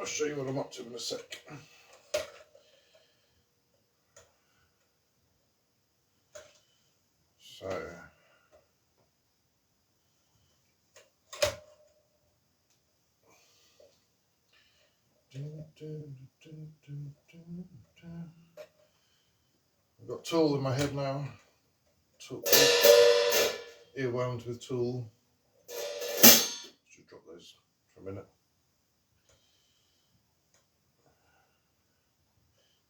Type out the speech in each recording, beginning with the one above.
I'll show you what I'm up to in a sec. So I've got Tool in my head now. Tool. Earworms with Tool. Should drop those for a minute.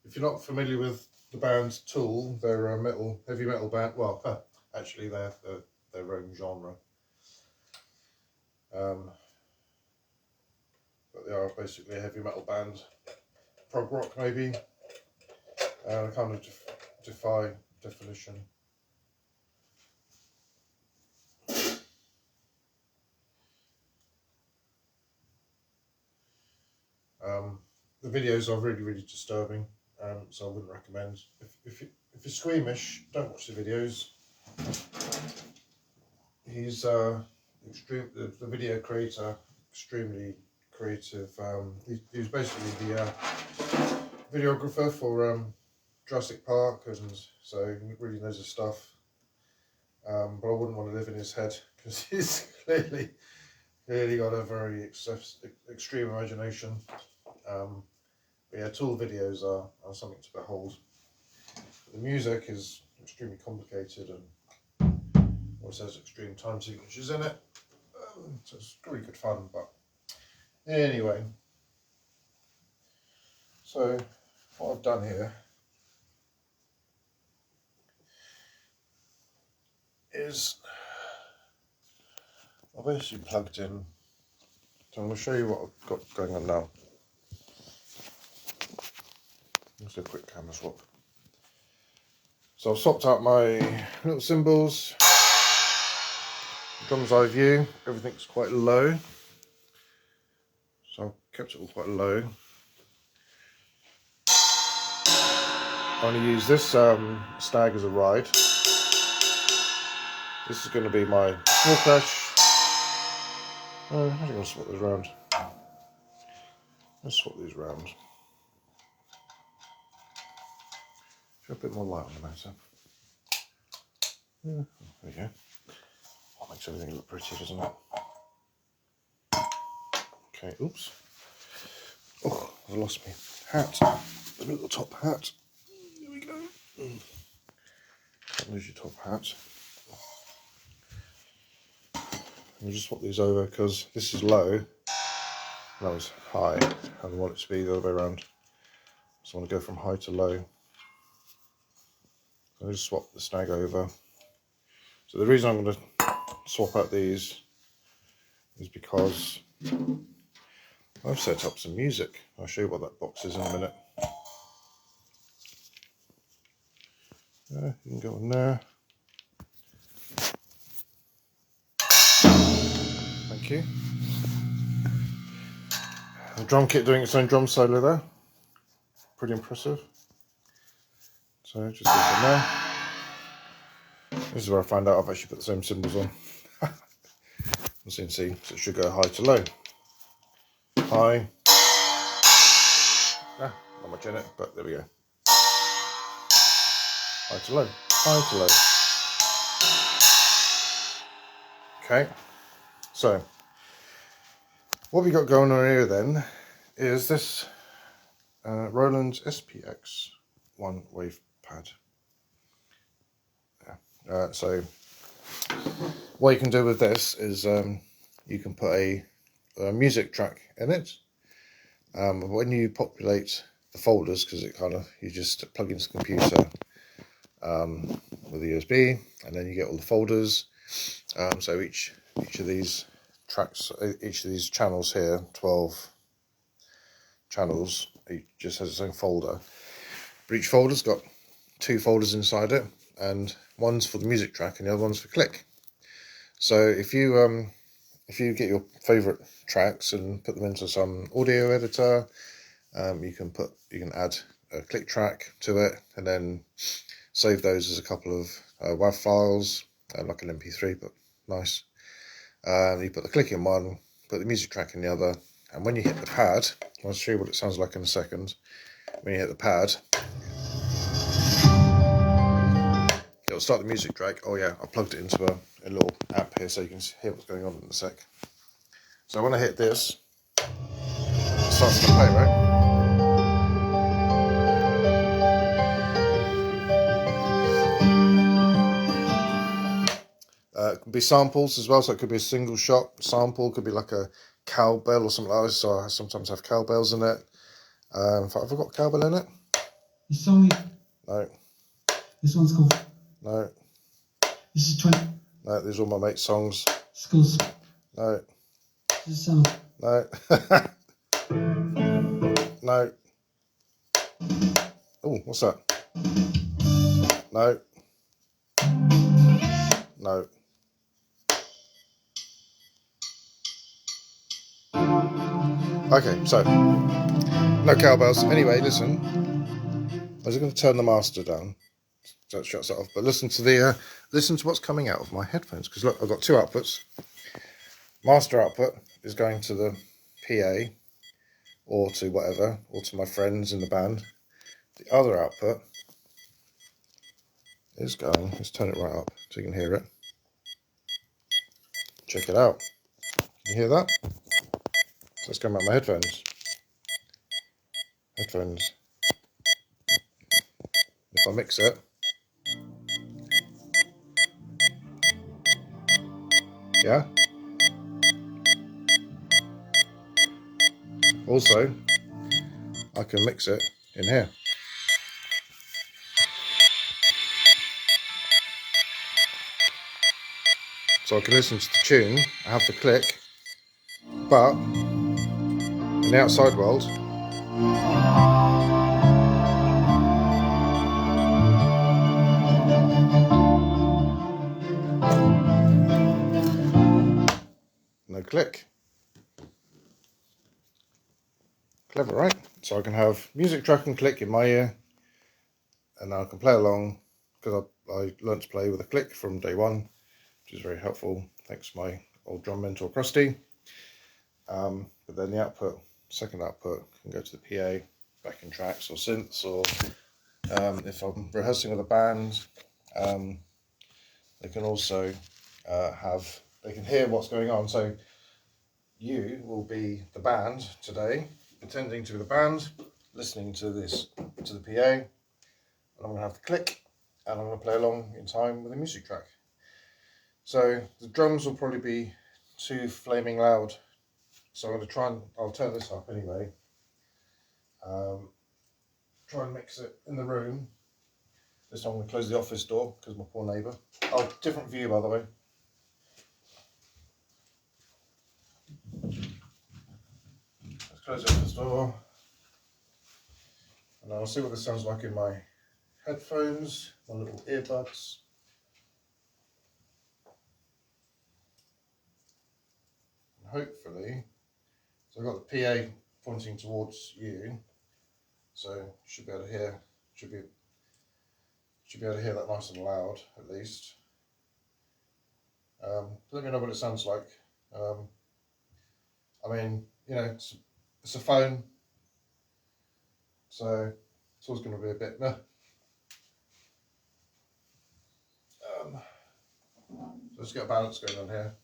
If you're not familiar with the band Tool, they're a heavy metal band. Well, actually, they're their own genre. But they are basically a heavy metal band, prog rock maybe. I kind of defy definition. The videos are really disturbing, so I wouldn't recommend. If you're squeamish, don't watch the videos. He's extreme. The video creator, extremely creative. He was basically the videographer for Jurassic Park, and so he really knows his stuff. But I wouldn't want to live in his head because he's clearly got a very extreme imagination. But yeah, Tool videos are something to behold. The music is extremely complicated and also has extreme time signatures in it. So it's really good fun. But anyway, so what I've done here is I've basically plugged in. So I'm going to show you what I've got going on now. Just a quick camera swap. So I've swapped out my little cymbals, drum's eye view, everything's quite low. So I've kept it all quite low. I'm going to use this Stag as a ride. This is going to be my small clash. I'm actually going to swap these around. Let's swap these around. Show a bit more light on the motor. Yeah, there we go. That makes everything look pretty, doesn't it? Okay, oops. Oh, I lost my hat. The little top hat. There we go. Can't lose your top hat. I'll just swap these over because this is low and that was high. I want it to be the other way around. So I want to go from high to low. So I'll just swap the Snag over. So the reason I'm going to swap out these is because I've set up some music. I'll show you what that box is in a minute. You can go in there. Thank you. The drum kit doing its own drum solo there. Pretty impressive. So just goes in there. This is where I find out I've actually put the same cymbals on. As you can see, so it should go high to low. High. Not much in it, but there we go. High to low. High to low. Okay. So, what we got going on here then is this Roland SPX one wave pad. So what you can do with this is you can put a music track in it. When you populate the folders, because you just plug into the computer with a USB, and then you get all the folders. So each of these tracks, each of these channels here, 12 channels, each just has its own folder. But each folder's got 2 folders inside it, and one's for the music track and the other one's for click. So if you get your favourite tracks and put them into some audio editor, you can add a click track to it and then save those as a couple of WAV files, like an MP3, but nice. You put the click in one, put the music track in the other, And when you hit the pad, I'll show you what it sounds like in a second. When you hit the pad, it'll start the music track. Oh yeah, I plugged it into a little amp here so you can hear what's going on in a sec. So when I hit this, it starts to play, right? It can be samples as well, so it could be a single shot sample, could be like a cowbell or something like this. So I sometimes have cowbells in it. In fact, have I got cowbell in it? This song. No. This one's called. No. This is 20. No, these are all my mate's songs. Schools. No. This is summer. No. No. Oh, what's that? No. No. Okay, so no cowbells. Anyway, listen. I was going to turn the master down, so it shuts it off. But listen to what's coming out of my headphones. Because look, I've got two outputs. Master output is going to the PA, or to whatever, or to my friends in the band. The other output is going. Let's turn it right up so you can hear it. Check it out. You hear that? So let's go back my headphones. Headphones. If I mix it, yeah. Also, I can mix it in here. So I can listen to the tune, I have the click, but in the outside world, no click. Clever, right? So I can have music track and click in my ear, and I can play along, because I learnt to play with a click from day one, which is very helpful, thanks to my old drum mentor Krusty. But then the output, second output, can go to the PA, backing tracks or synths, or if I'm rehearsing with a band, they can also they can hear what's going on. So you will be the band today, pretending to be the band, listening to this, to the PA, and I'm going to have the click, and I'm going to play along in time with the music track. So the drums will probably be too flaming loud, so I'm going to try and, I'll turn this up anyway, try and mix it in the room. This time I'm going to close the office door, because my poor neighbour. Oh, different view by the way. Let's close the office door, and I'll see what this sounds like in my headphones, my little earbuds. Hopefully, so I've got the PA pointing towards you, so you should be able to hear, should be able to hear that nice and loud at least. Let me know what it sounds like. I mean, you know, it's a phone, so it's always going to be a bit meh. Let's get a balance going on here.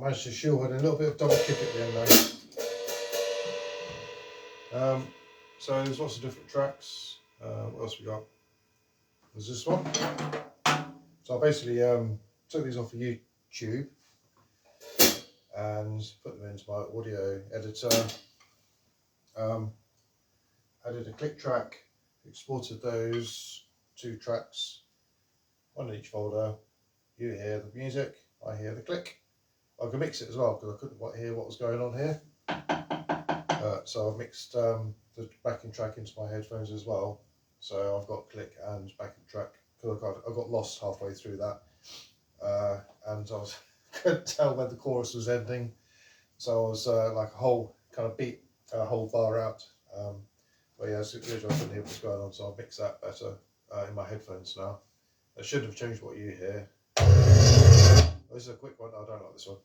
managed to shoehorn in a little bit of double kick at the end there. So there's lots of different tracks. What else we got? There's this one. So I basically took these off of YouTube and put them into my audio editor. Added a click track, exported those 2 tracks, one in each folder. You hear the music, I hear the click. I can mix it as well because I couldn't hear what was going on here. So I've mixed the backing track into my headphones as well. So I've got click and backing track because I got lost halfway through that, and I couldn't tell when the chorus was ending. So I was like a whole kind of beat, a whole bar out. But yeah, so I couldn't hear what's going on, so I'll mix that better in my headphones now. That should have changed what you hear. This is a quick one. I don't like this one.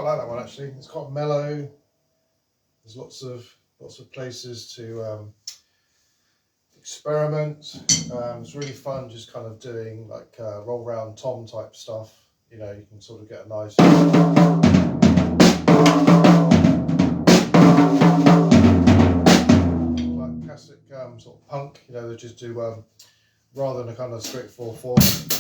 like that one actually. It's quite mellow. There's lots of places to experiment. It's really fun just kind of doing like roll round tom type stuff. You know, you can sort of get a nice like classic sort of punk. You know, they just do rather than a kind of straight 4/4.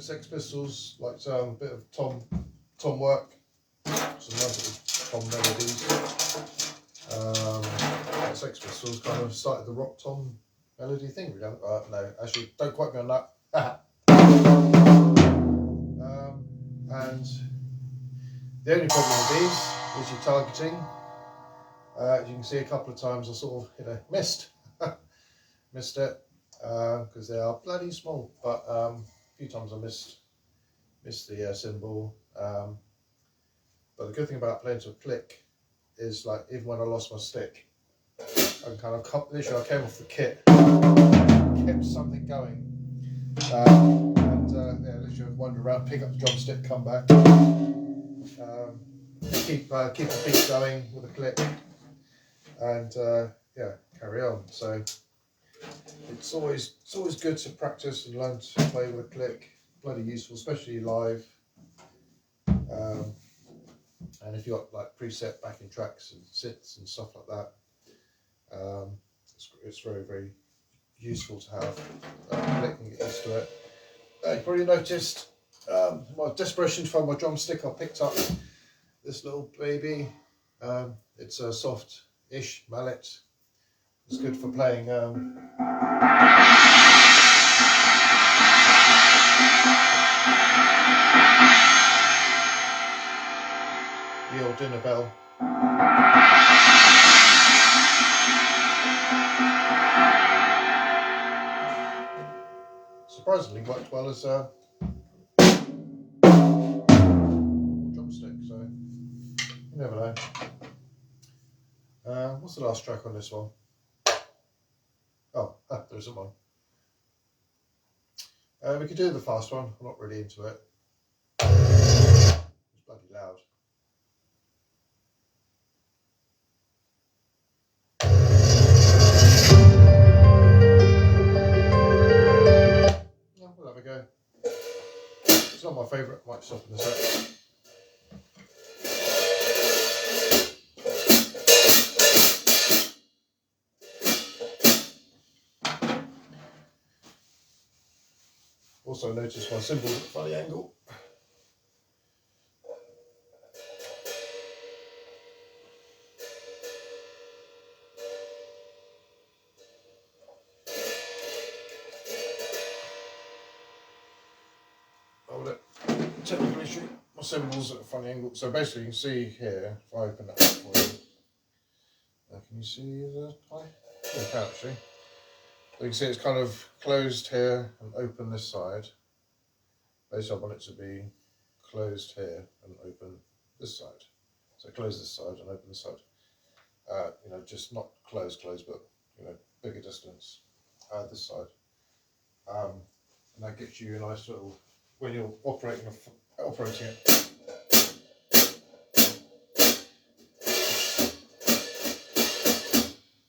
Sex Pistols, like a bit of tom work, some nice little tom melodies. Sex Pistols kind of started the rock tom melody thing. We don't, no, actually, don't quote me on that. And the only problem with these is your targeting. As you can see, a couple of times I sort of missed it because they are bloody small, but few times I missed the cymbal, but the good thing about playing to a click is, like, even when I lost my stick, I kind of literally I came off the kit, kept something going, and yeah, literally I'd wander around, pick up the drumstick, come back, keep the beat going with a click, and yeah, carry on. So it's always good to practice and learn to play with a click. Bloody useful, especially live. And if you've got like preset backing tracks and sits and stuff like that, it's very, very useful to have click and get used to it. You probably noticed my desperation to find my drumstick. I picked up this little baby. It's a soft-ish mallet. It's good for playing the old dinner bell. Surprisingly worked well as a drumstick, so you never know. What's the last track on this one? Oh, there isn't one. We could do the fast one. I'm not really into it. It's bloody loud. Yeah, we'll have a go. It's not my favourite. Might stop in a sec. Also notice my cymbals at a funny angle. Hold it. Technical issue. My cymbals at a funny angle. So basically, you can see here, if I open that up for you. Can you see the eye? Yeah, you can actually. So you can see it's kind of closed here and open this side. Basically, I want it to be closed here and open this side. So close this side and open this side. You know, just not close, but you know, bigger distance. This side, and that gets you a nice little, when you're operating it.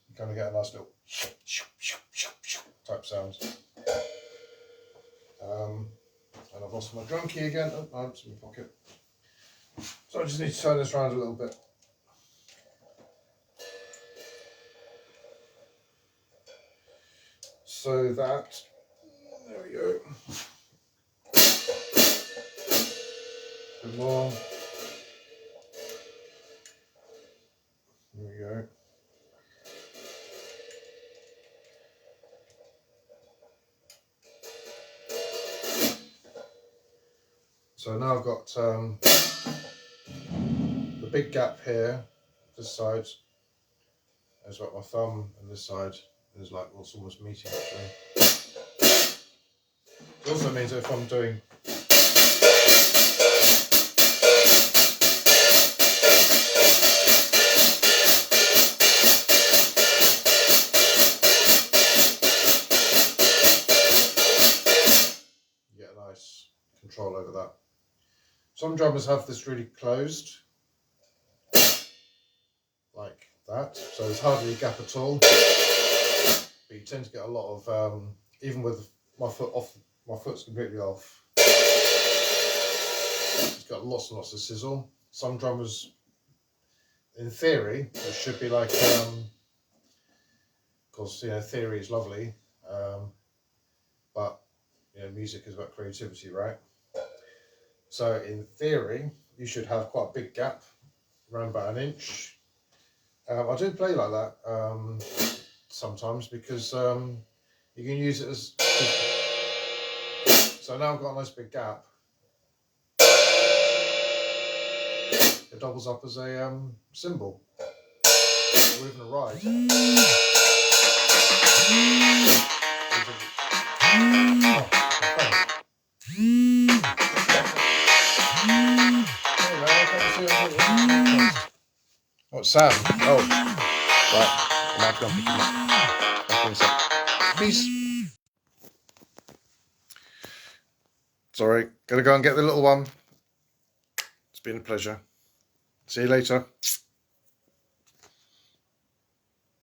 You kind of get a nice little type sound. And I've lost my drum key again. Oh, no, it's in my pocket. So I just need to turn this around a little bit. So that, there we go. A bit more. There we go. So now I've got the big gap here, this side. There's like my thumb, and this side is like what's almost meeting actually. It also means that if I'm doing Some drummers have this really closed, like that, so there's hardly a gap at all. But you tend to get a lot of, even with my foot off, my foot's completely off. It's got lots and lots of sizzle. Some drummers, in theory, it should be like, of course, you know, theory is lovely, but you know, music is about creativity, right? So in theory, you should have quite a big gap, around about an inch. I do play like that sometimes because you can use it as. So now I've got a nice big gap. It doubles up as a cymbal or even a ride. Oh, it's Sam. Oh, right. I'm out to go and pick him up. Back in a sec. Peace. Sorry, gonna go and get the little one. It's been a pleasure. See you later.